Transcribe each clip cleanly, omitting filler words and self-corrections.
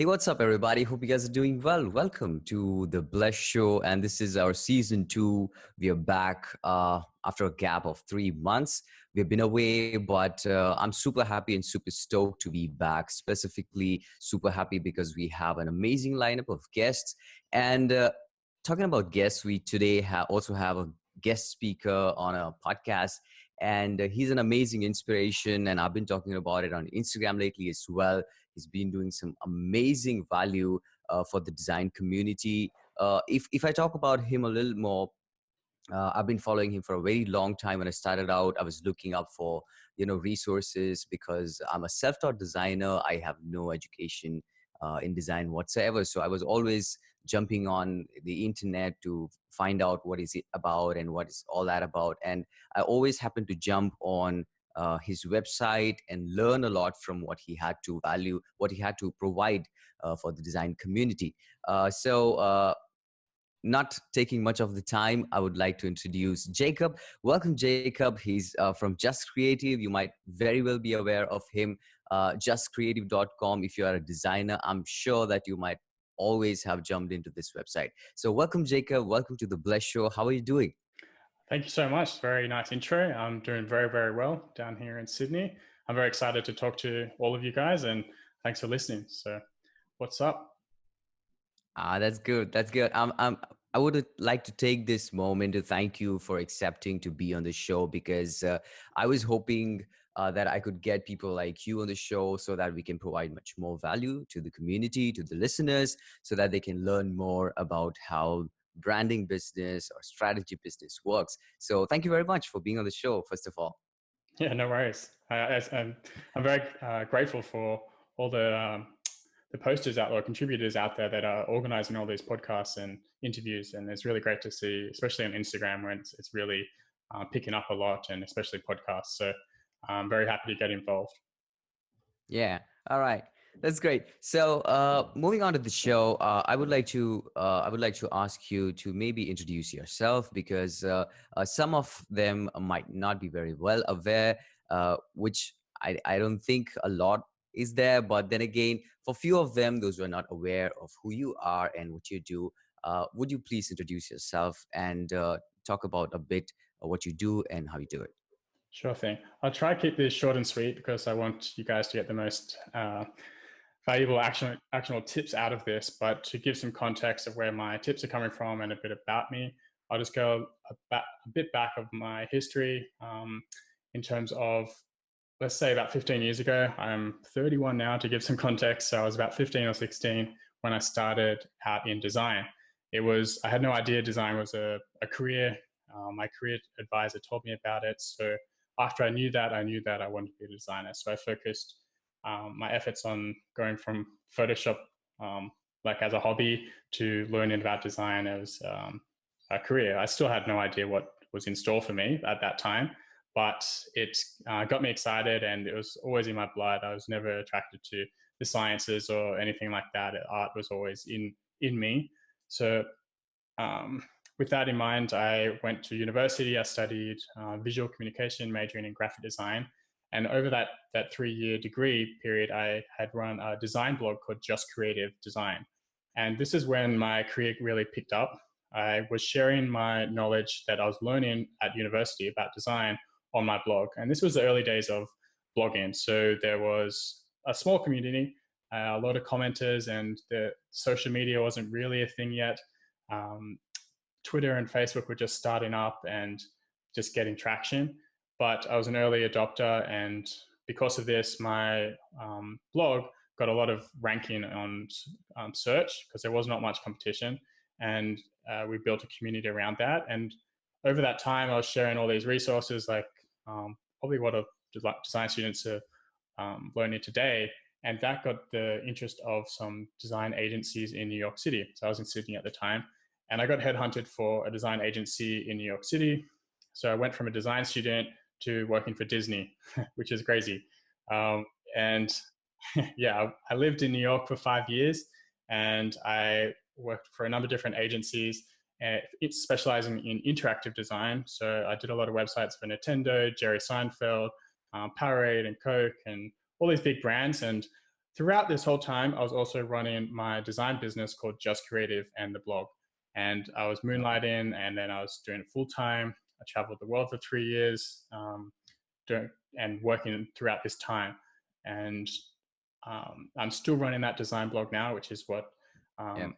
Hey, what's up, everybody? Hope you guys are doing well. Welcome to the Bless Show, and this is our season 2. We are back after a gap of 3 months. We've been away, but I'm super happy and super stoked to be back. Specifically, super happy because we have an amazing lineup of guests. And talking about guests, we today also have a guest speaker on a podcast, and he's an amazing inspiration. And I've been talking about it on Instagram lately as well. He's been doing some amazing value for the design community. If I talk about him a little more, I've been following him for a very long time. When I started out, I was looking up for resources because I'm a self-taught designer. I have no education in design whatsoever, so I was always jumping on the internet to find out what is it about and what is all that about. And I always happened to jump on his website and learn a lot from what he had to value, what he had to provide for the design community. So not taking much of the time, I would like to introduce Jacob. Welcome, Jacob. He's from Just Creative. You might very well be aware of him. Justcreative.com. If you are a designer, I'm sure that you might always have jumped into this website. So welcome, Jacob. Welcome to the Bless Show. How are you doing? Thank you so much. Very nice intro. I'm doing very, very well down here in Sydney. I'm very excited to talk to all of you guys, and thanks for listening. So what's up? That's good. That's good. I would like to take this moment to thank you for accepting to be on the show because I was hoping that I could get people like you on the show so that we can provide much more value to the community, to the listeners, so that they can learn more about how branding business or strategy business works. So thank you very much for being on the show, first of all. Yeah, no worries. I'm very grateful for all the posters out there, contributors out there that are organizing all these podcasts and interviews. And it's really great to see, especially on Instagram, where it's really picking up a lot, and especially podcasts. So I'm very happy to get involved. Yeah. All right. That's great. So, moving on to the show, I would like to ask you to maybe introduce yourself because some of them might not be very well aware, which I don't think a lot is there. But then again, for few of them, those who are not aware of who you are and what you do, would you please introduce yourself and talk about a bit what you do and how you do it? Sure thing. I'll try to keep this short and sweet because I want you guys to get the most valuable actionable tips out of this. But to give some context of where my tips are coming from and a bit about me, I'll just go a bit back of my history in terms of, let's say, about 15 years ago. I'm 31 now, to give some context. So I was about 15 or 16 when I started out in design. I had no idea design was a career. My career advisor told me about it. So after I knew that I wanted to be a designer. So I focused my efforts on going from Photoshop, like as a hobby, to learning about design as a career. I still had no idea what was in store for me at that time, but it got me excited, and it was always in my blood. I was never attracted to the sciences or anything like that. Art was always in me. So with that in mind, I went to university. I studied visual communication, majoring in graphic design. And over that 3-year degree period, I had run a design blog called Just Creative Design. And this is when my career really picked up. I was sharing my knowledge that I was learning at university about design on my blog. And this was the early days of blogging. So there was a small community, a lot of commenters, and the social media wasn't really a thing yet. Twitter and Facebook were just starting up and just getting traction. But I was an early adopter, and because of this, my blog got a lot of ranking on search because there was not much competition, and we built a community around that. And over that time, I was sharing all these resources, like probably what design students are learning today, and that got the interest of some design agencies in New York City. So I was in Sydney at the time, and I got headhunted for a design agency in New York City. So I went from a design student to working for Disney, which is crazy. And yeah, I lived in New York for 5 years, and I worked for a number of different agencies, it's specializing in interactive design. So I did a lot of websites for Nintendo, Jerry Seinfeld, Powerade and Coke, and all these big brands. And throughout this whole time, I was also running my design business called Just Creative and the blog. And I was moonlighting, and then I was doing it full time. I traveled the world for 3 years, doing, and working throughout this time. And I'm still running that design blog now, which is what Yeah. um,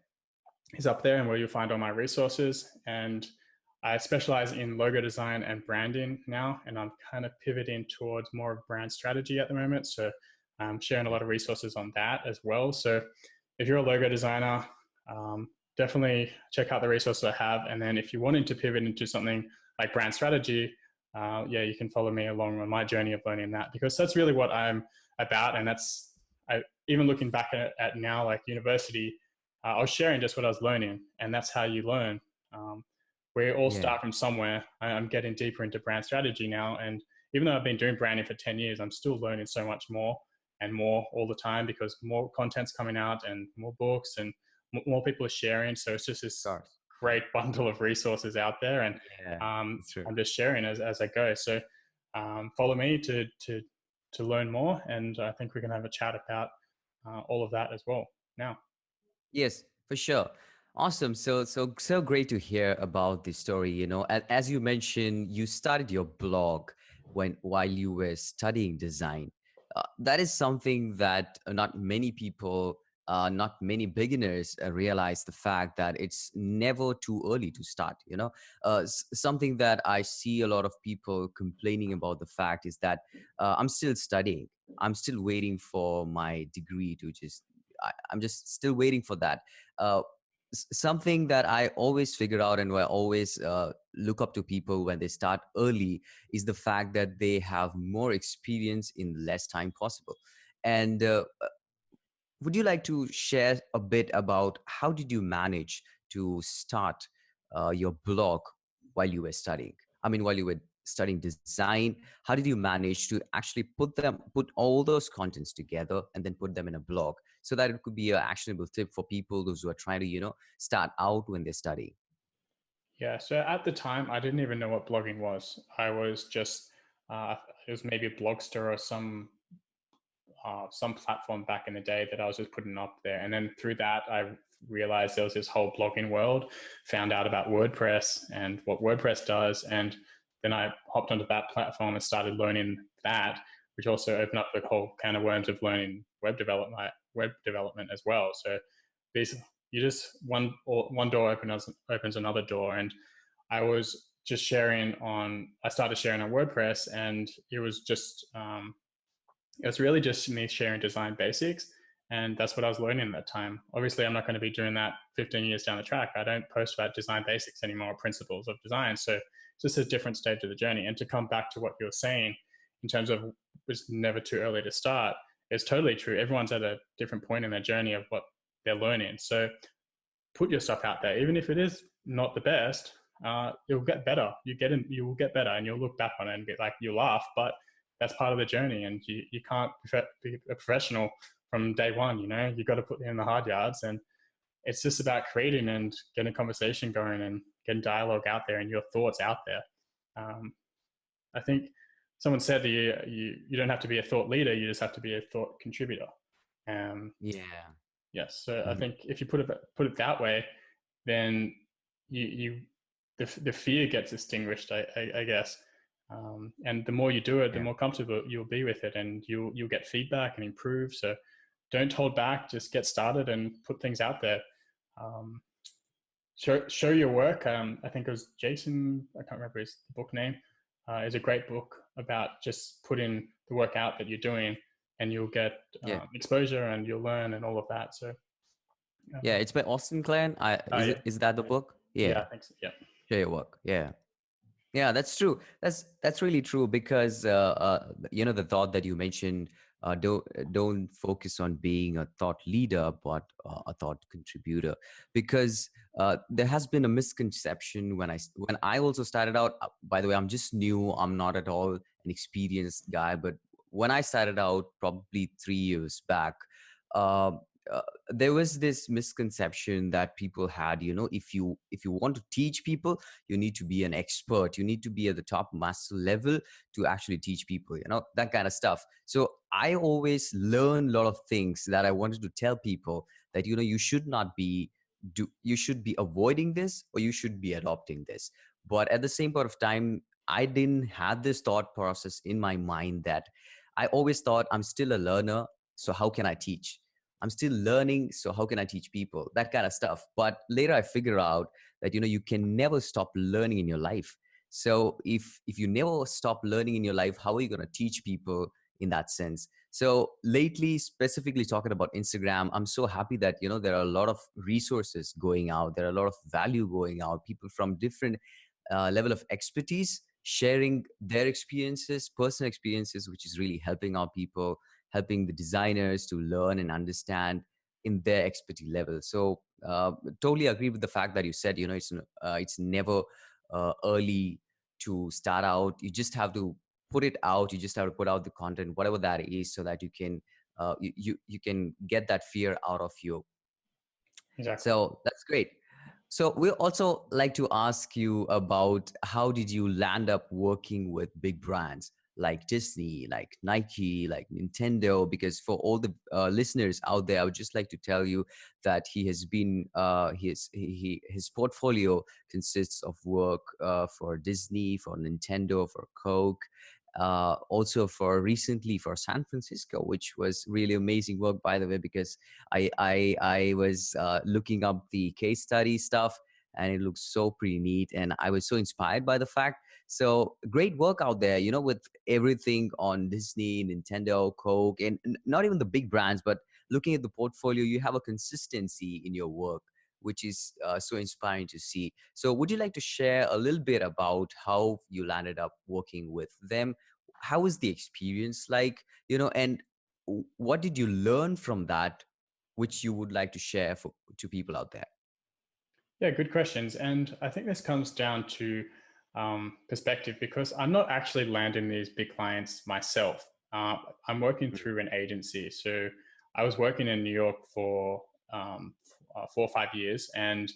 is up there and where you'll find all my resources. And I specialize in logo design and branding now, and I'm kind of pivoting towards more of brand strategy at the moment. So I'm sharing a lot of resources on that as well. So if you're a logo designer, um, definitely check out the resources I have. And then if you're wanting to pivot into something like brand strategy, yeah, you can follow me along on my journey of learning that, because that's really what I'm about. And that's, even looking back at now, like university, I was sharing just what I was learning, and that's how you learn. Um, we all Yeah. start from somewhere. I'm getting deeper into brand strategy now, and even though I've been doing branding for 10 years, I'm still learning so much more and more all the time, because more content's coming out and more books and more people are sharing. So it's just Of this course. great bundle of resources out there, and Yeah. That's true. I'm just sharing as I go. So follow me to learn more, and I think we can have a chat about all of that as well now. Yes, for sure. Awesome. So great to hear about this story. As you mentioned, you started your blog while you were studying design. That is something that not many people, not many beginners realize the fact that it's never too early to start. Something that I see a lot of people complaining about the fact is that I'm still studying. I'm still waiting for my degree to just I'm just still waiting for that. Uh, Something that I always figure out and I always look up to people when they start early is the fact that they have more experience in less time possible. And would you like to share a bit about how did you manage to start your blog while you were studying? I mean, while you were studying design, how did you manage to actually put all those contents together and then put them in a blog so that it could be an actionable tip for people those who are trying to, start out when they're studying? Yeah, so at the time, I didn't even know what blogging was. I was just, it was maybe a Blogster or some platform back in the day that I was just putting up there. And then through that, I realized there was this whole blogging world, found out about WordPress and what WordPress does. And then I hopped onto that platform and started learning that, which also opened up the whole can of worms of learning web development as well. So these, you just one door opens another door. And I was just I started sharing on WordPress, and it was really just me sharing design basics. And that's what I was learning at that time. Obviously, I'm not going to be doing that 15 years down the track. I don't post about design basics anymore, principles of design. So it's just a different stage of the journey. And to come back to what you were saying in terms of it's never too early to start, it's totally true. Everyone's at a different point in their journey of what they're learning. So put your stuff out there, even if it is not the best. It'll get better. You will get better, and you'll look back on it and be like, you laugh, but that's part of the journey. And you can't be a professional from day one. You got to put in the hard yards, and it's just about creating and getting conversation going and getting dialogue out there and your thoughts out there. Um, I think someone said that you don't have to be a thought leader, you just have to be a thought contributor. Um, Yeah. Yes. So I Mhm. think if you put it that way, then you the fear gets extinguished, I guess. And the more you do it, the Yeah. more comfortable you'll be with it, and you'll get feedback and improve. So don't hold back. Just get started and put things out there. Um, show your work. I think it was Jason. I can't remember his book name. Is a great book about just putting the work out that you're doing, and you'll get Yeah. exposure and you'll learn and all of that. So Yeah. uh, It's by Austin Klein. yeah, Is that the book? yeah, Yeah. I think so. Yeah, Share your work. Yeah. Yeah, that's true. That's really true because the thought that you mentioned, don't focus on being a thought leader, but a thought contributor. Because there has been a misconception when I also started out. By the way, I'm just new. I'm not at all an experienced guy, but when I started out, probably 3 years back. there was this misconception that people had, if you want to teach people, you need to be an expert, you need to be at the top master level to actually teach people, that kind of stuff. So I always learn a lot of things that I wanted to tell people, that you should not be you should be avoiding this, or you should be adopting this. But at the same point of time, I didn't have this thought process in my mind, that I always thought I'm still a learner, so how can I teach? I'm still learning, so how can I teach people? That kind of stuff. But later I figure out that you can never stop learning in your life. So if you never stop learning in your life, how are you going to teach people in that sense? So lately, specifically talking about Instagram, I'm so happy that there are a lot of resources going out. There are a lot of value going out. People from different level of expertise sharing their experiences, personal experiences, which is really helping our people, helping the designers to learn and understand in their expertise level. So totally agree with the fact that you said, it's never early to start out. You just have to put it out. You just have to put out the content, whatever that is, so that you can you can get that fear out of you. Exactly. So that's great. So we also like to ask you about, how did you land up working with big brands like Disney, like Nike, like Nintendo? Because for all the listeners out there, I would just like to tell you that he has been his portfolio consists of work for Disney, for Nintendo, for Coke. Also for recently for San Francisco, which was really amazing work, by the way, because I was looking up the case study stuff, and it looks so pretty neat, and I was so inspired by the fact. So great work out there, with everything on Disney, Nintendo, Coke, and not even the big brands, but looking at the portfolio, you have a consistency in your work, which is so inspiring to see. So would you like to share a little bit about how you landed up working with them? How was the experience like, and what did you learn from that, which you would like to share to people out there? Yeah, good questions. And I think this comes down to perspective, because I'm not actually landing these big clients myself. I'm working Mm. through an agency. So I was working in New York for 4 or 5 years, and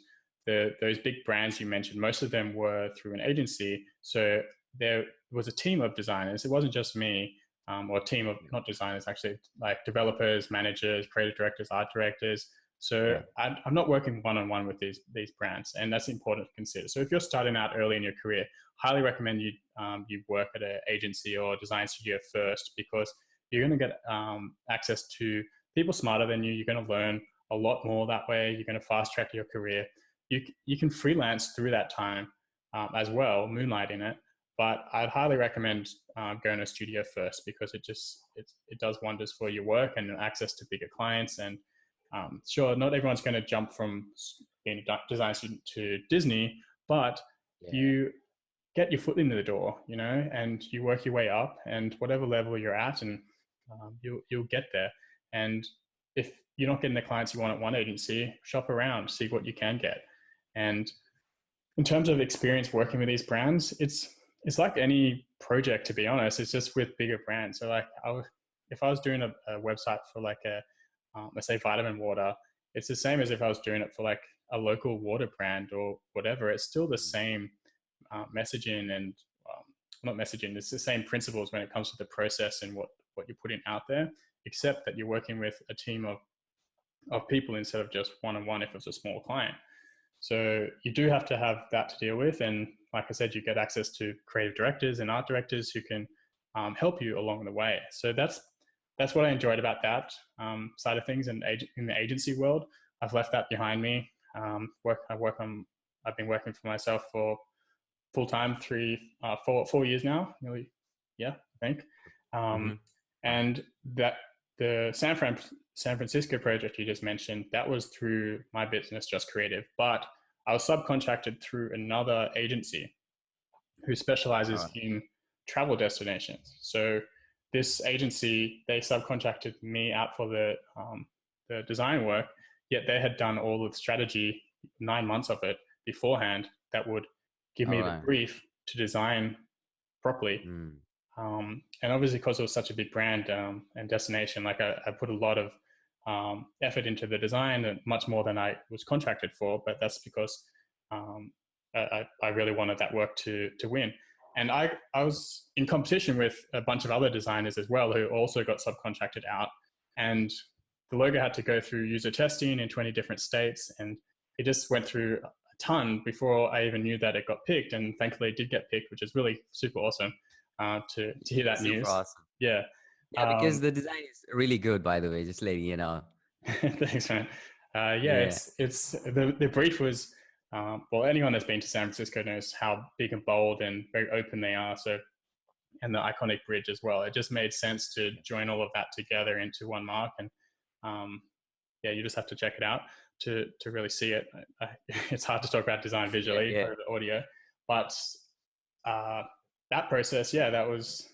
those big brands you mentioned, most of them were through an agency. So there was a team of designers. It wasn't just me, or a team of not designers, actually, like developers, managers, creative directors, art directors. So Yeah. I'm not working one-on-one with these brands, and that's important to consider. So if you're starting out early in your career, highly recommend you work at an agency or design studio first, because you're going to get access to people smarter than you. You're going to learn a lot more that way. You're going to fast track your career. You can freelance through that time as well, moonlighting it. But I'd highly recommend going to a studio first, because it does wonders for your work and access to bigger clients. And sure, not everyone's going to jump from being a design student to Disney, but Yeah. you get your foot into the door, and you work your way up, and whatever level you're at, and you'll get there. And if you're not getting the clients you want at one agency, shop around, see what you can get. And in terms of experience working with these brands, it's like any project, to be honest. It's just with bigger brands. So like, if I was doing a website for like let's say vitamin water, it's the same as if I was doing it for like a local water brand or whatever. It's still the Mm. same messaging and not messaging. It's the same principles when it comes to the process and what you're putting out there, except that you're working with a team of people instead of just one-on-one if it's a small client. So you do have to have that to deal with. And like I said, you get access to creative directors and art directors who can help you along the way. So that's what I enjoyed about that side of things. And in the agency world, I've left that behind me. I've been working for myself for full time 4 years now. Nearly, yeah, I think. Um, Mm-hmm. Wow. and that the San Francisco project you just mentioned, that was through my business, Just Creative, but I was subcontracted through another agency who All specializes right. in travel destinations. So this agency, they subcontracted me out for the design work, yet they had done all of the strategy, 9 months of it beforehand, that would give All me the right. brief to design properly. Mm. And obviously, because it was such a big brand and destination, like I put a lot of effort into the design, and much more than I was contracted for. But that's because I really wanted that work to win. And I was in competition with a bunch of other designers as well who also got subcontracted out. And the logo had to go through user testing in 20 different states. And it just went through a ton before I even knew that it got picked. And thankfully it did get picked, which is really super awesome to hear that Super news. awesome. Yeah. Yeah, because the design is really good, by the way, just letting you know. Thanks, man. Yeah, Yeah. it's the brief was well, anyone that's been to San Francisco knows how big and bold and very open they are. So, and the iconic bridge as well. It just made sense to join all of that together into one mark. And yeah, you just have to check it out to really see it. It's hard to talk about design Yeah, visually yeah. over the audio, but that process, yeah, that was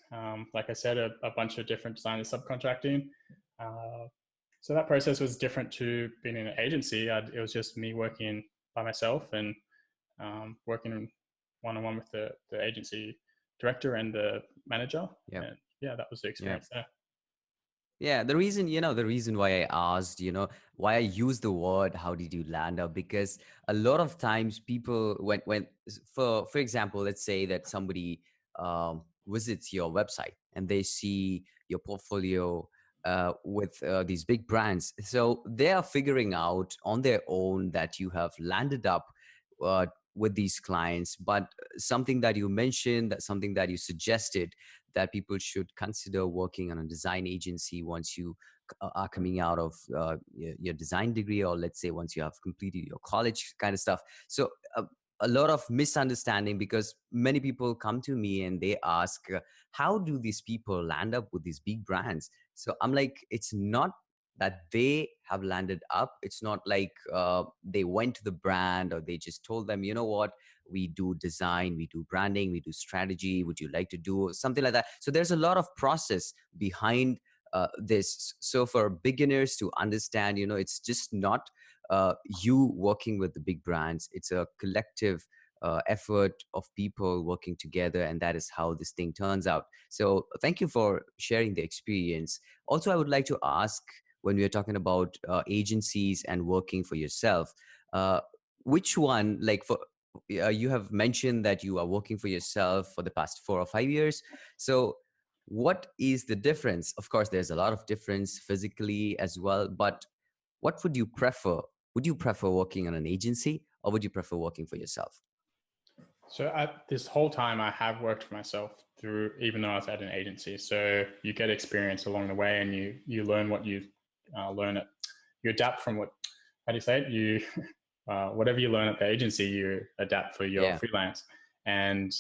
like I said, a bunch of different designers subcontracting. So that process was different to being in an agency. It was just me working by myself and working one-on-one with the agency director and the manager. Yeah. And yeah, that was the Yeah. experience there. Yeah, the reason why I asked, why I use the word, how did you land up? Because a lot of times people, for example, let's say that somebody visits your website and they see your portfolio with these big brands. So they are figuring out on their own that you have landed up uh, with these clients. But something that you mentioned, that something that you suggested, that people should consider working on a design agency once you are coming out of your design degree, or let's say once you have completed your college kind of stuff. So a lot of misunderstanding, because many people come to me and they ask, how do these people land up with these big brands? So I'm like, it's not that they have landed up. It's not like they went to the brand or they just told them, you know what, we do design, we do branding, we do strategy, would you like to do something like that? So there's a lot of process behind this. So for beginners to understand, it's just not you working with the big brands. It's a collective effort of people working together, and that is how this thing turns out. So thank you for sharing the experience. Also, I would like to ask, when we are talking about agencies and working for yourself, uh, which one, like for you have mentioned that you are working for yourself for the past 4 or 5 years. So what is the difference? Of course, there's a lot of difference physically as well, but what would you prefer? Would you prefer working on an agency, or would you prefer working for yourself? So at this whole time, I have worked for myself through, even though I was at an agency. So you get experience along the way, and you learn what you learn it. You adapt from what, how do you say it? You whatever you learn at the agency, you adapt for your Yeah. freelance. And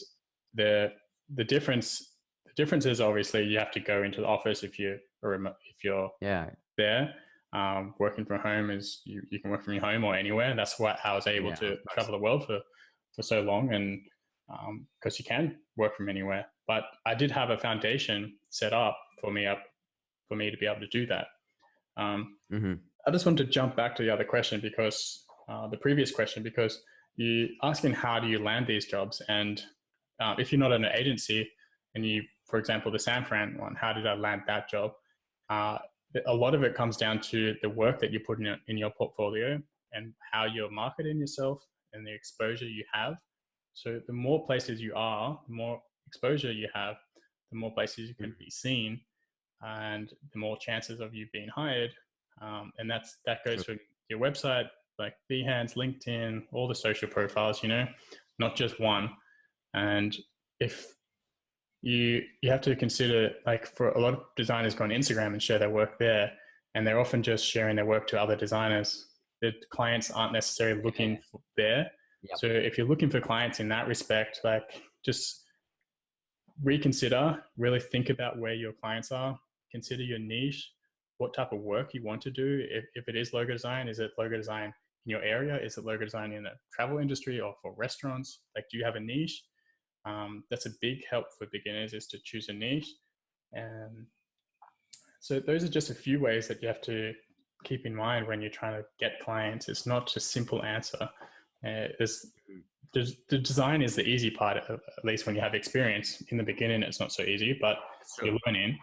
the the difference the difference is obviously you have to go into the office if you're Yeah. there. Working from home is you can work from your home or anywhere. And that's what how I was able Yeah, to of course. travel the world for so long, and because you can work from anywhere. But I did have a foundation set up for me to be able to do that. Um, Hmm. I just want to jump back to the other question, because the previous question, because you asking how do you land these jobs, and if you're not in an agency and you, for example, the San Fran one, how did I land that job? Uh, a lot of it comes down to the work that you put in your portfolio and how you're marketing yourself and the exposure you have. So the more places you are, the more exposure you have, the more places you can be seen, and the more chances of you being hired. And that goes True. from your website, like Behance, LinkedIn, all the social profiles, not just one. And if you have to consider, like, for a lot of designers go on Instagram and share their work there, and they're often just sharing their work to other designers. The clients aren't necessarily Yeah. looking for there. Yeah. So if you're looking for clients in that respect, like, just reconsider, really think about where your clients are, consider your niche, what type of work you want to do. If it is logo design, is it logo design in your area? Is it logo design in the travel industry or for restaurants? Like, do you have a niche? That's a big help for beginners, is to choose a niche. And so those are just a few ways that you have to keep in mind when you're trying to get clients. It's not just a simple answer. The design is the easy part, at least when you have experience. In the beginning, it's not so easy, but It's true. you're learning.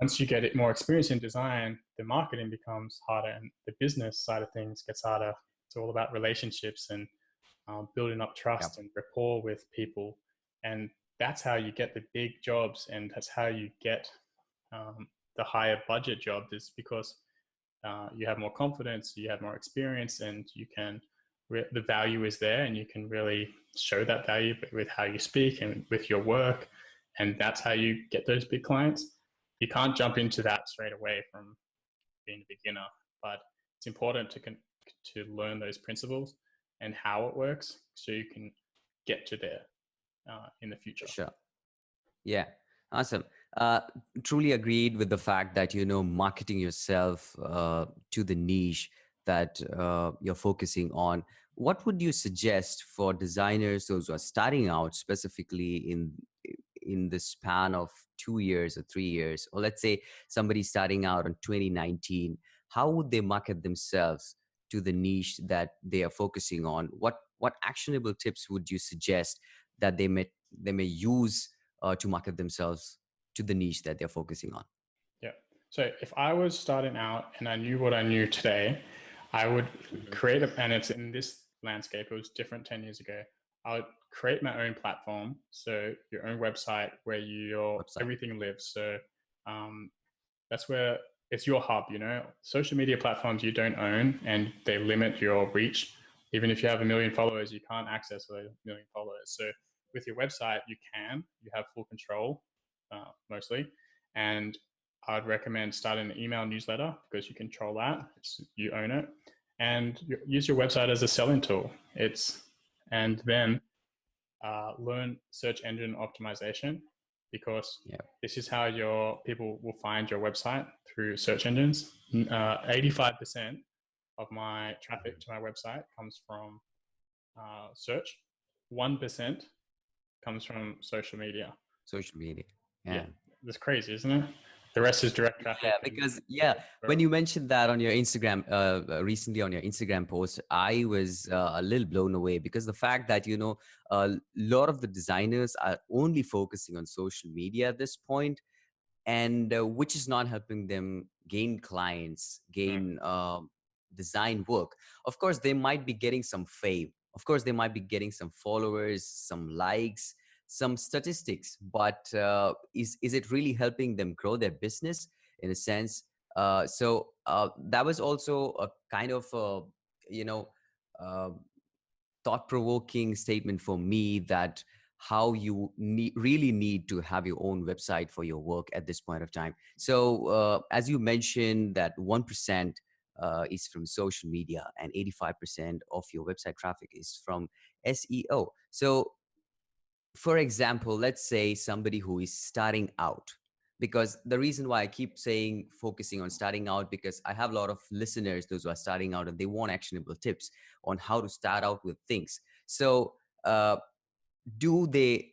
once you get it more experience in design, the marketing becomes harder and the business side of things gets harder. It's all about relationships and building up Yep. trust and rapport with people. And that's how you get the big jobs, and that's how you get the higher budget jobs, is because you have more confidence, you have more experience, and you can the value is there, and you can really show that value with how you speak and with your work, and that's how you get those big clients. You can't jump into that straight away from being a beginner, but it's important to learn those principles and how it works so you can get to there in the future. Sure. Yeah, awesome. Uh, Truly agreed with the fact that, marketing yourself to the niche that you're focusing on. What would you suggest for designers, those who are starting out specifically in the span of 2 years or 3 years, or let's say somebody starting out in 2019? How would they market themselves to the niche that they are focusing on? What actionable tips would you suggest that they may use to market themselves to the niche that they're focusing on? Yeah. So if I was starting out and I knew what I knew today, I would Mhm. create and it's in this landscape, it was different 10 years ago. I would create my own platform. So your own website where your Website. everything lives. So um, that's where it's your hub, social media platforms you don't own and they limit your reach. Even if you have 1 million followers, you can't access those 1 million followers. So with your website, you have full control mostly. And I'd recommend starting an email newsletter because you control that. You own it, and use your website as a selling tool. And then learn search engine optimization, because Yeah. this is how your people will find your website through search engines. 85% of my traffic to my website comes from search. 1% comes from social media. Social media. Yeah, Yeah. that's crazy, isn't it? The rest is direct Yeah, traffic and because when you mentioned that on your Instagram, recently on your Instagram post, I was a little blown away because the fact that a lot of the designers are only focusing on social media at this point, and which is not helping them gain clients, gain design work. Of course, they might be getting some fame. Of course, they might be getting some followers, some likes, some statistics. But is it really helping them grow their business in a sense? So that was also a kind of you know. Uh, thought-provoking statement for me, that how you really need to have your own website for your work at this point of time. So as you mentioned that 1% is from social media and 85% of your website traffic is from SEO. So for example, let's say somebody who is starting out, because the reason why I keep saying focusing on starting out, because I have a lot of listeners, those who are starting out, and they want actionable tips on how to start out with things. So uh, do they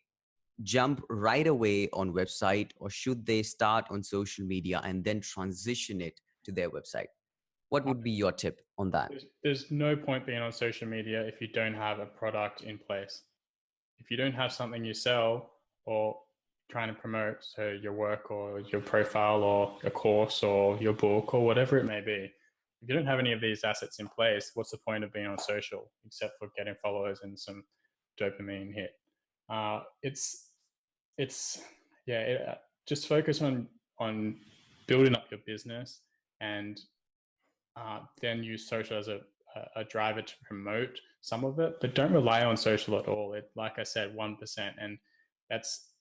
jump right away on website, or should they start on social media and then transition it to their website? What would be your tip on that? there's no point being on social media if you don't have a product in place. If you don't have something you sell or trying to promote, so your work or your profile or a course or your book or whatever it may be, if you don't have any of these assets in place, what's the point of being on social except for getting followers and some dopamine hit? It's it's yeah, just focus on building up your business, and then use social as a driver to promote some of it, but don't rely on social at all. Like I said, 1%. And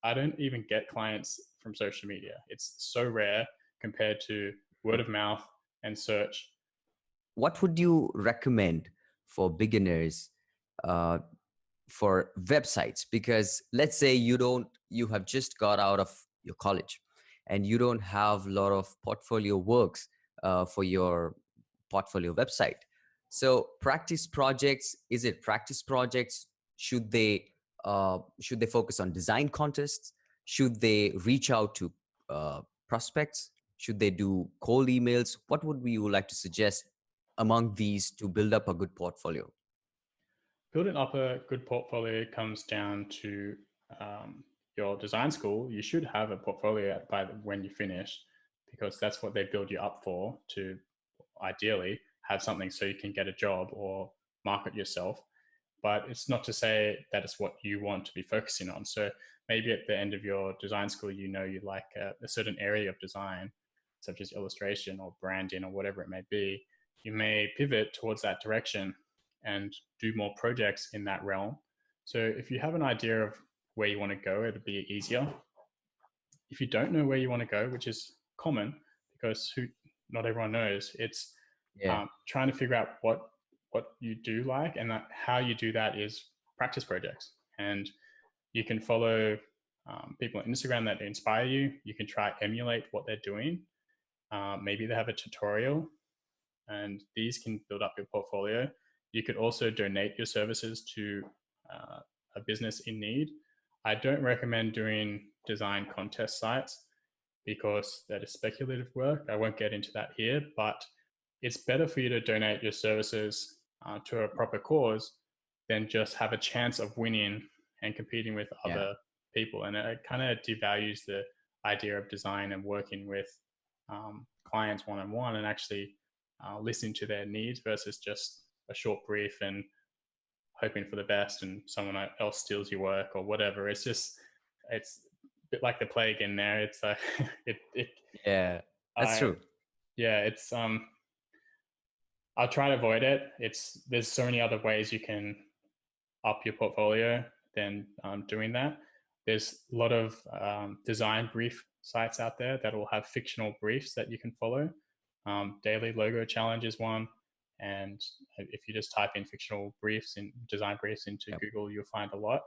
I don't even get clients from social media. It's so rare compared to word of mouth and search. What would you recommend for beginners uh, for websites? Because let's say you have just got out of your college and you don't have a lot of portfolio works for your portfolio website. So practice projects, is it practice projects? Should they focus on design contests? Should they reach out to prospects? Should they do cold emails? What would you like to suggest among these to build up a good portfolio? Building up a good portfolio comes down to your design school. You should have a portfolio by when you finish. because that's what they build you up for, to ideally have something so you can get a job or market yourself. But it's not to say that it's what you want to be focusing on. So maybe at the end of your design school, you know, you like a certain area of design, such as illustration or branding or whatever it may be. You may pivot towards that direction and do more projects in that realm. So if you have an idea of where you want to go, it'll be easier. If you don't know where you want to go, which is common because not everyone knows, it's Yeah. trying to figure out what you do like, and that how you do that is practice projects. And you can follow people on Instagram that inspire you. You can try emulate what they're doing. Maybe they have a tutorial, and these can build up your portfolio. You could also donate your services to a business in need. I don't recommend doing design contest sites because that is speculative work. I won't get into that here, but it's better for you to donate your services to a proper cause than just have a chance of winning and competing with Yeah. other people. And it kind of devalues the idea of design and working with clients one-on-one and actually listening to their needs versus just a short brief and hoping for the best and someone else steals your work or whatever. It's a bit like the plague in there. It's it Yeah. That's I true. yeah, it's I'll try to avoid it. There's so many other ways you can up your portfolio than doing that. There's a lot of design brief sites out there that will have fictional briefs that you can follow. Daily Logo Challenge is one, and if you just type in fictional briefs and design briefs into Yep. Google, you'll find a lot.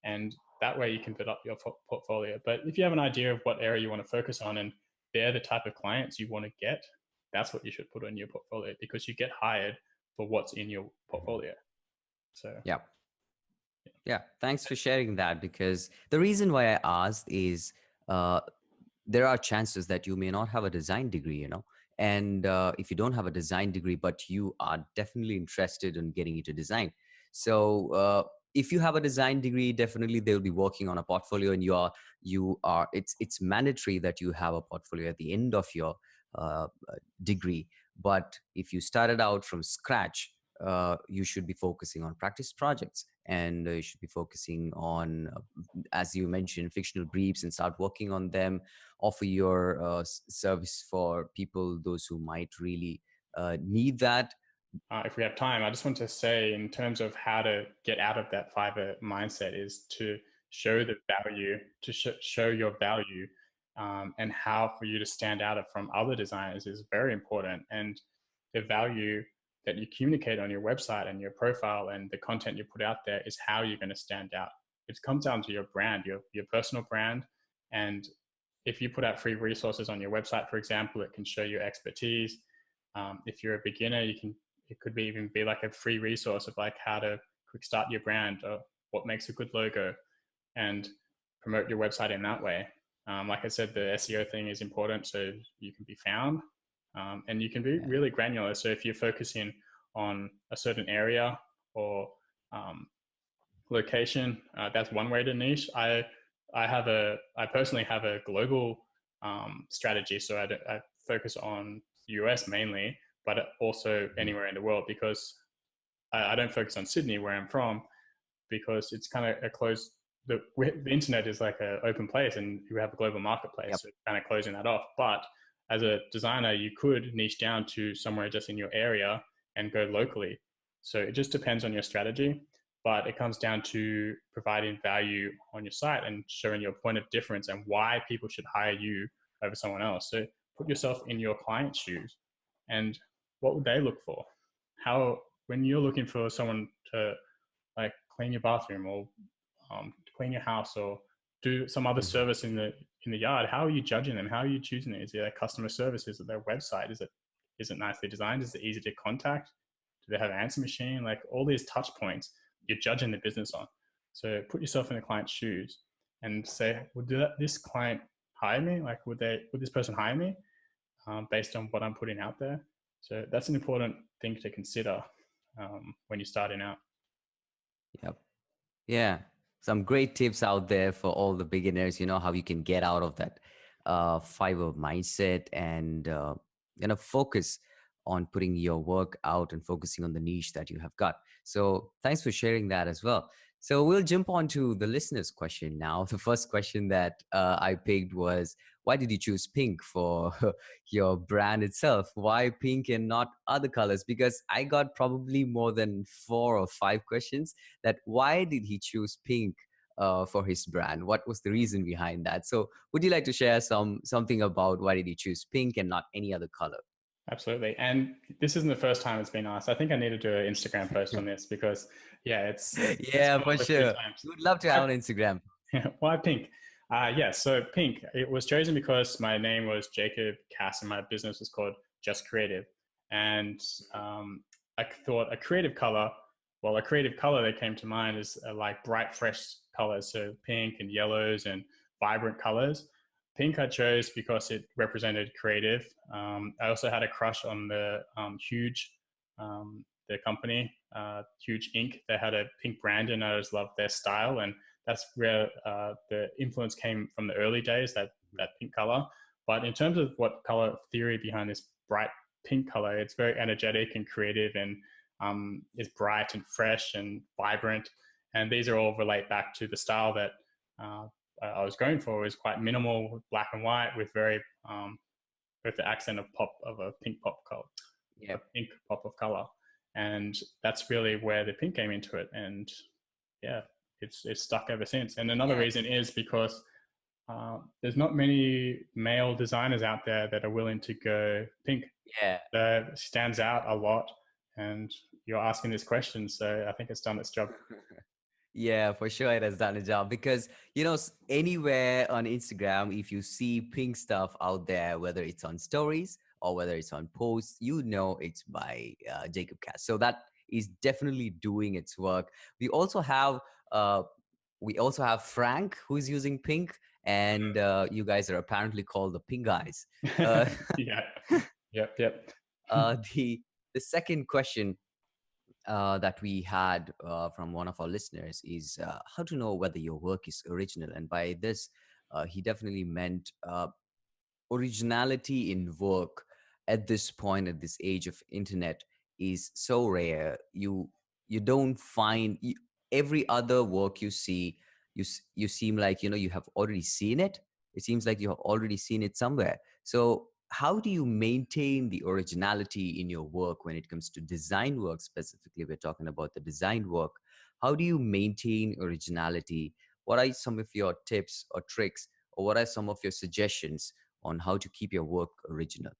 And that way you can build up your portfolio. But if you have an idea of what area you want to focus on and they're the type of clients you want to get, that's what you should put on your portfolio because you get hired for what's in your portfolio. So Yeah. Yeah. Thanks for sharing that, because the reason why I asked is uh, there are chances that you may not have a design degree, and if you don't have a design degree, but you are definitely interested in getting into design. So if you have a design degree, definitely they'll be working on a portfolio, and it's mandatory that you have a portfolio at the end of your degree. But if you started out from scratch, you should be focusing on practice projects, and you should be focusing on, as you mentioned, fictional briefs, and start working on them. Offer your service for people, those who might really need that. if we have time, I just want to say, in terms of how to get out of that Fiverr mindset, is to show the value, to show your value, and how for you to stand out from other designers is very important. And the value that you communicate on your website and your profile and the content you put out there is how you're going to stand out. It comes down to your brand, your personal brand. And if you put out free resources on your website, for example, it can show your expertise. If you're a beginner, it could even be like a free resource of like how to quick start your brand or what makes a good logo, and promote your website in that way. Like I said, the SEO thing is important so you can be found, and you can be Yeah. really granular. So if you're focusing on a certain area or um, location, that's one way to niche. I personally have a global strategy, so I focus on US mainly, but also Mhm. anywhere in the world, because I don't focus on Sydney where I'm from, because it's kind of a closed. The internet is like an open place, and you have a global marketplace, Yep. so kind of closing that off. But as a designer, you could niche down to somewhere just in your area and go locally. So it just depends on your strategy, but it comes down to providing value on your site and showing your point of difference and why people should hire you over someone else. So put yourself in your client's shoes, and what would they look for? How, when you're looking for someone to like clean your bathroom or clean your house or do some other Mhm. service in the yard, how are you judging them? How are you choosing it? Is it their customer service? Is it their website? Is it nicely designed? Is it easy to contact? Do they have an answer machine? Like all these touch points you're judging the business on. So put yourself in the client's shoes and say, would this client hire me? Like would this person hire me based on what I'm putting out there? So that's an important thing to consider when you're starting out. Yep. Yeah. Some great tips out there for all the beginners, how you can get out of that fiber mindset and focus on putting your work out and focusing on the niche that you have got. So thanks for sharing that as well. So we'll jump on to the listener's question now. The first question that I picked was, why did you choose pink for your brand itself? Why pink and not other colors? Because I got probably more than 4 or 5 questions that why did he choose pink for his brand? What was the reason behind that? So would you like to share something about why did you choose pink and not any other color? Absolutely. And this isn't the first time it's been asked. I think I need to do an Instagram post on this because, yeah, it's Yeah, come for up a few sure. times. We would love to have an Instagram. Why pink? Yeah, so pink. It was chosen because my name was Jacob Cass and my business was called Just Creative. And I thought a creative color, well, a creative color that came to mind is like bright, fresh colors. So pink and yellows and vibrant colors. Pink I chose because it represented creative. I also had a crush on the the company, Huge Ink. They had a pink brand and I just loved their style. And that's where the influence came from the early days, that pink color. But in terms of what color theory behind this bright pink color, it's very energetic and creative and is bright and fresh and vibrant. And these are all relate back to the style that uh, I was going for. It was quite minimal, black and white, with the accent of pop of a pink pop color, Yeah. a pink pop of color, and that's really where the pink came into it. And yeah, it's stuck ever since. And another Yeah. reason is because there's not many male designers out there that are willing to go pink. Yeah. That stands out a lot. And you're asking this question, so I think it's done its job. Yeah, for sure it has done a job because anywhere on Instagram, if you see pink stuff out there, whether it's on stories or whether it's on posts, it's by Jacob Cass. So that is definitely doing its work. We also have uh, Frank who's using pink, and you guys are apparently called the Pink Guys. Uh, Yeah. Yep. the second question that we had from one of our listeners is how to know whether your work is original. And by this, he definitely meant originality in work at this point, at this age of internet, is so rare. You don't find every other work you see, you seem like you have already seen it. It seems like you have already seen it somewhere. So how do you maintain the originality in your work when it comes to design work? Specifically, we're talking about the design work. How do you maintain originality? What are some of your tips or tricks, or what are some of your suggestions on how to keep your work original?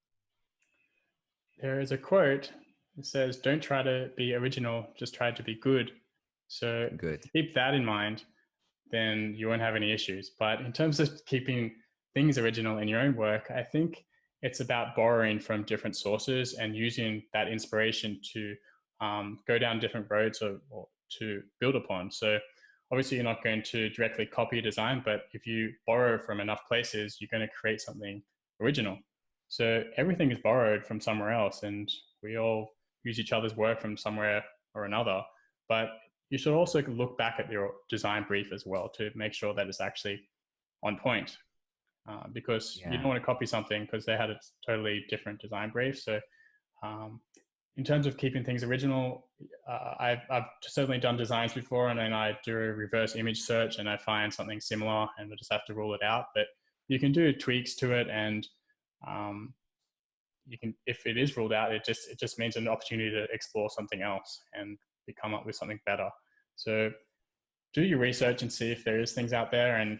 There is a quote that says, "Don't try to be original, just try to be good." So if Good. you keep that in mind, then you won't have any issues. But in terms of keeping things original in your own work, I think it's about borrowing from different sources and using that inspiration to go down different roads or to build upon. So obviously, you're not going to directly copy a design, but if you borrow from enough places, you're going to create something original. So everything is borrowed from somewhere else, and we all use each other's work from somewhere or another. But you should also look back at your design brief as well to make sure that it's actually on point. Because you Yeah. don't want to copy something because they had a totally different design brief. So, um, in terms of keeping things original, I've certainly done designs before, and then I do a reverse image search and I find something similar, and we just have to rule it out. But you can do tweaks to it, and um, you can, if it is ruled out, it just means an opportunity to explore something else and come up with something better. So do your research and see if there is things out there, and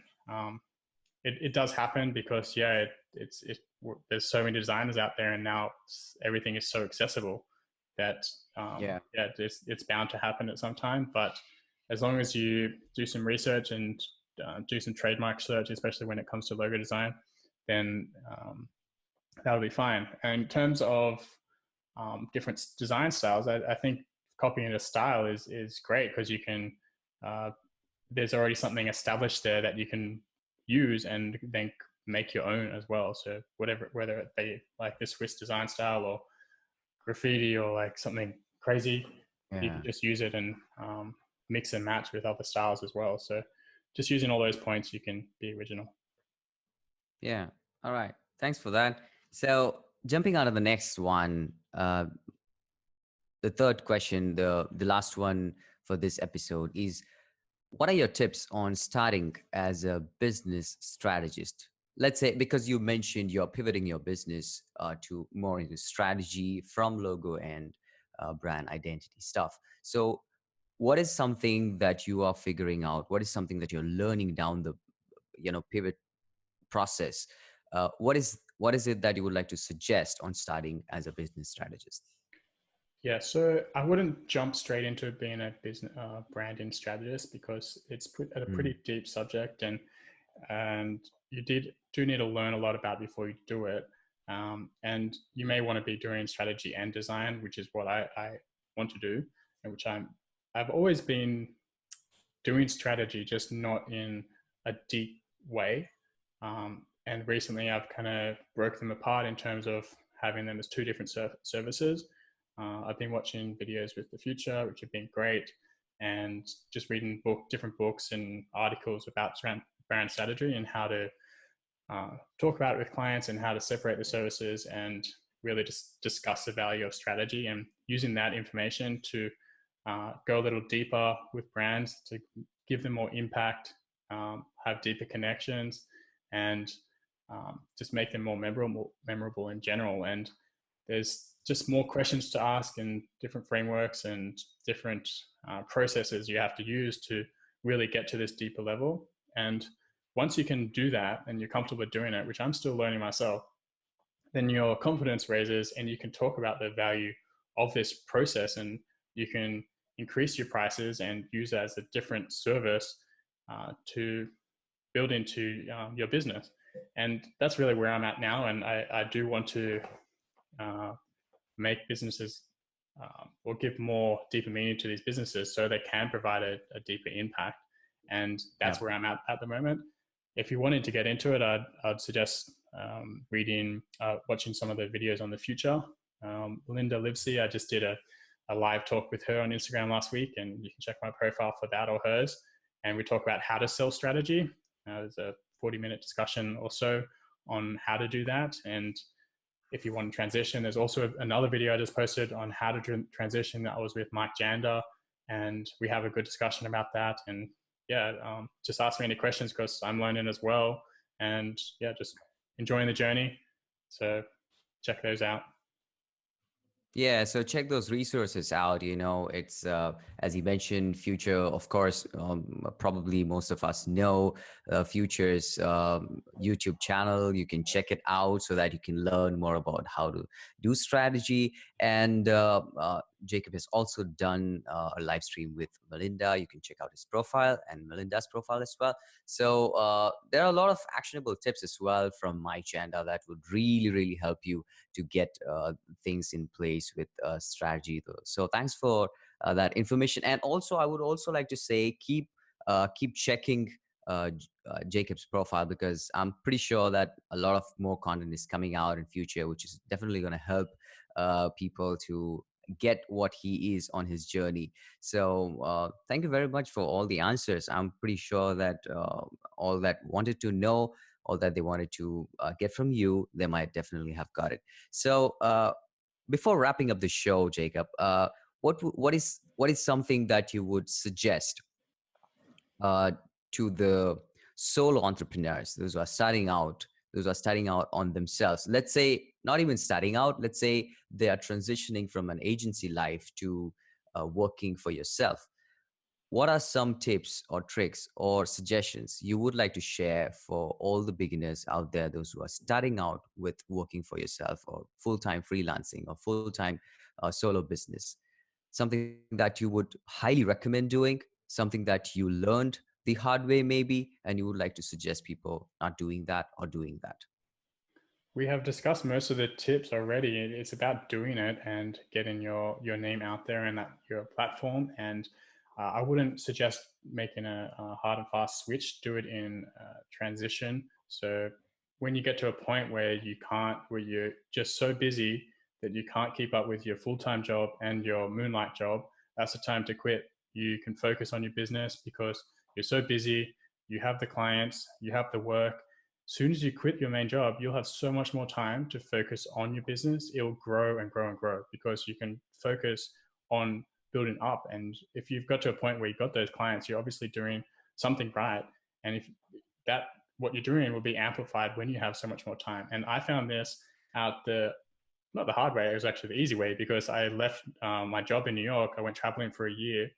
it does happen because there's so many designers out there, and now everything is so accessible that Yeah. it's bound to happen at some time. But as long as you do some research and do some trademark search, especially when it comes to logo design, then that'll be fine. And in terms of different design styles, I think copying a style is great because you can uh, there's already something established there that you can use and then make your own as well. So whether it be like the Swiss design style or graffiti or like something crazy, you Yeah. can just use it and mix and match with other styles as well. So just using all those points, you can be original. Yeah. All right. Thanks for that. So jumping out of the next one, the third question, the last one for this episode is, what are your tips on starting as a business strategist? Let's say, because you mentioned you're pivoting your business to more into strategy from logo and brand identity stuff. So what is something that you are figuring out? What is something that you're learning down the pivot process? What is it that you would like to suggest on starting as a business strategist? Yeah, so I wouldn't jump straight into being a business branding strategist because it's at a Mm, pretty deep subject, and you do need to learn a lot about before you do it. And you may want to be doing strategy and design, which is what I want to do, and which I've always been doing strategy, just not in a deep way. And recently, I've kind of broke them apart in terms of having them as two different services. I've been watching videos with the future, which have been great, and just reading different books and articles about brand strategy and how to talk about it with clients and how to separate the services and really just discuss the value of strategy and using that information to go a little deeper with brands to give them more impact, have deeper connections, and just make them more memorable in general. And there's just more questions to ask and different frameworks and different processes you have to use to really get to this deeper level. And once you can do that and you're comfortable doing it, which I'm still learning myself, then your confidence raises and you can talk about the value of this process, and you can increase your prices and use that as a different service to build into your business. And that's really where I'm at now. And I do want to uh, make businesses or give more deeper meaning to these businesses so they can provide a deeper impact. And yeah. that's where I'm at the moment. If you wanted to get into it, I'd suggest watching some of the videos on the future. Linda Livesey, I just did a live talk with her on Instagram last week, and you can check my profile for that or hers. And we talk about how to sell strategy. There's a 40-minute discussion or so on how to do that. And if you want to transition, there's also another video I just posted on how to transition. That was with Mike Jander, and we have a good discussion about that. And yeah, just ask me any questions because I'm learning as well. And yeah, just enjoying the journey. So check those out. Yeah, so check those resources out. It's as you mentioned, Future. Of course, probably most of us know Future's YouTube channel. You can check it out so that you can learn more about how to do strategy. And Jacob has also done a live stream with Melinda. You can check out his profile and Melinda's profile as well. So there are a lot of actionable tips as well from my channel that would really, really help you to get things in place with strategy though. So thanks for that information. And also I would also like to say, keep checking Jacob's profile, because I'm pretty sure that a lot of more content is coming out in future, which is definitely going to help people to get what he is on his journey. So thank you very much for all the answers. I'm pretty sure that all that wanted to know, all that they wanted to get from you, they might definitely have got it. So before wrapping up the show, Jacob, what is something that you would suggest uh, to the solo entrepreneurs, those who are starting out on themselves? Let's say not even starting out. Let's say they are transitioning from an agency life to working for yourself. What are some tips or tricks or suggestions you would like to share for all the beginners out there, those who are starting out with working for yourself or full-time freelancing or full-time solo business? Something that you would highly recommend doing, something that you learned the hard way maybe, and you would like to suggest people not doing that or doing that? We have discussed most of the tips already. It's about doing it and getting your name out there and that your platform. And I wouldn't suggest making a hard and fast switch. Do it in transition. So when you get to a point where where you're just so busy that you can't keep up with your full time job and your moonlight job, that's the time to quit. You can focus on your business because you're so busy. You have the clients, you have the work, soon as you quit your main job, you'll have so much more time to focus on your business. It'll grow and grow and grow because you can focus on building up. And if you've got to a point where you've got those clients, you're obviously doing something right. And if that, what you're doing will be amplified when you have so much more time. And I found this out not the hard way, it was actually the easy way, because I left my job in New York. I went traveling for a year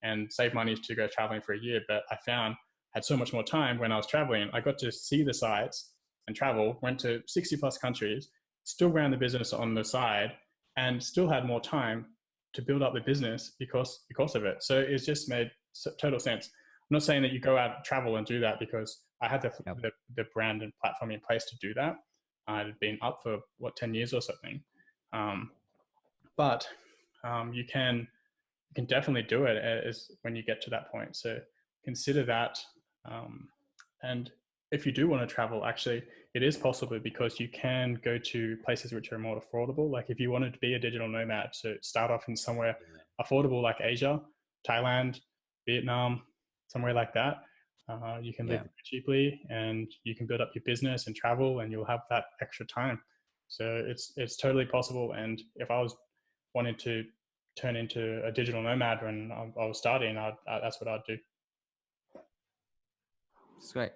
and saved money to go traveling for a year. But I found had so much more time when I was traveling. I got to see the sites and travel, went to 60 plus countries, still ran the business on the side, and still had more time to build up the business because of it. So it's just made total sense. I'm not saying that you go out and travel and do that, because I had the brand and platform in place to do that. I had been up for 10 years or something. But you can definitely do it as when you get to that point. So consider that. And if you do want to travel, actually, it is possible, because you can go to places which are more affordable. Like if you wanted to be a digital nomad, so start off in somewhere affordable like Asia, Thailand, Vietnam, somewhere like that. You can live cheaply and you can build up your business and travel, and you'll have that extra time. So it's totally possible. And if I was wanting to turn into a digital nomad when I was starting, that's what I'd do. That's great.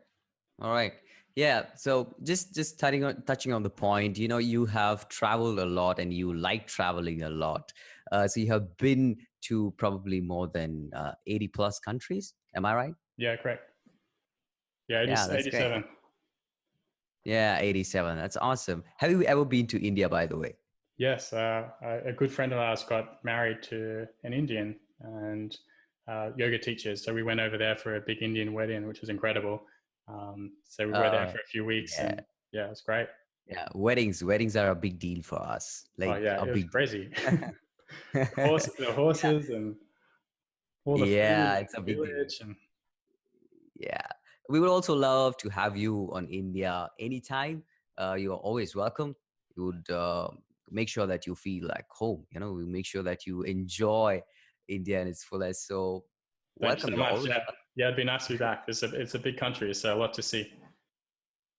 All right. Yeah. So just touching on the point, you have traveled a lot and you like traveling a lot. So you have been to probably more than 80 plus countries. Am I right? Yeah, correct. Yeah, Yeah, that's great. 87. Yeah, 87. That's awesome. Have you ever been to India, by the way? Yes, a good friend of ours got married to an Indian and yoga teachers. So we went over there for a big Indian wedding, which was incredible. So we were there for a few weeks, Yeah. and yeah, it was great. Yeah. Weddings are a big deal for us. Oh Like yeah, a it was big crazy. deal. The horses and all the food Yeah, and it's a the big deal. village and Yeah. We would also love to have you on India anytime. You are always welcome. We would make sure that you feel like home. We make sure that you enjoy India in its fullest. So thank you welcome. so You're much. always Yeah, yeah, it'd be nice to be back. It's a big country, so a lot to see.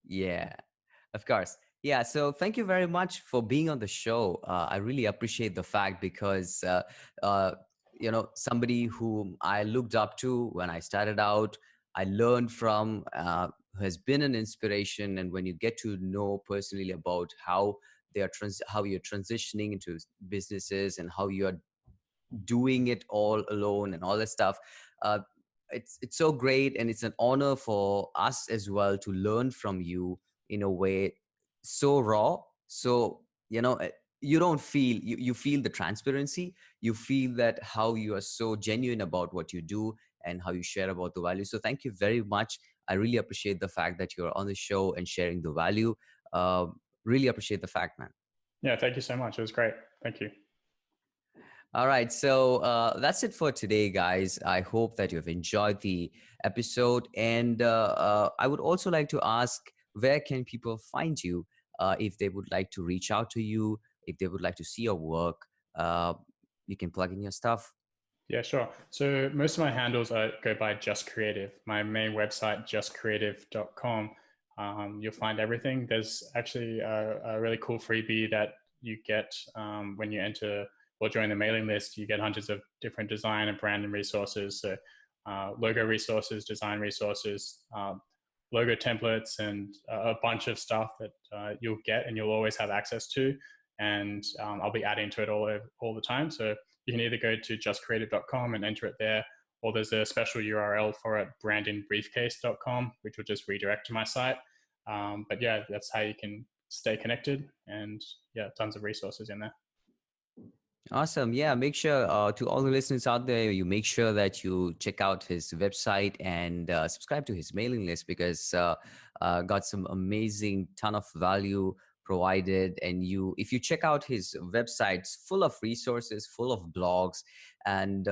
Yeah, of course. Yeah, so thank you very much for being on the show. I really appreciate the fact because, uh, somebody whom I looked up to when I started out, I learned from, who has been an inspiration. And when you get to know personally about how how you're transitioning into businesses and how you're doing it all alone and all that stuff, uh, it's so great, and it's an honor for us as well to learn from you in a way so raw. So you don't feel, you feel the transparency, you feel that how you are so genuine about what you do and how you share about the value. So thank you very much. I really appreciate the fact that you're on the show and sharing the value. Really appreciate the fact, man. Yeah, thank you so much. It was great. Thank you. All right. So that's it for today, guys. I hope that you've enjoyed the episode. And I would also like to ask, where can people find you if they would like to reach out to you, if they would like to see your work? Uh, you can plug in your stuff. Yeah, sure. So most of my handles go by Just Creative. My main website, justcreative.com. You'll find everything. There's actually a really cool freebie that you get when you enter or join the mailing list. You get hundreds of different design and branding resources. So logo resources, design resources, logo templates, and a bunch of stuff that you'll get and you'll always have access to. And I'll be adding to it all the time. So you can either go to justcreative.com and enter it there, or there's a special URL for it, brandingbriefcase.com, which will just redirect to my site. But yeah, that's how you can stay connected, and yeah, tons of resources in there. Awesome. Yeah. Make sure to all the listeners out there, you make sure that you check out his website and subscribe to his mailing list, because got some amazing ton of value provided. And if you check out his websites, full of resources, full of blogs, and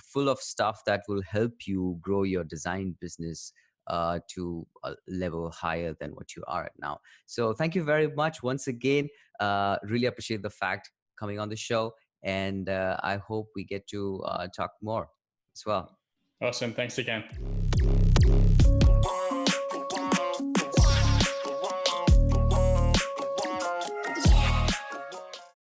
full of stuff that will help you grow your design business to a level higher than what you are at now. So thank you very much once again. Really appreciate the fact coming on the show, and I hope we get to talk more as well. Awesome. Thanks again.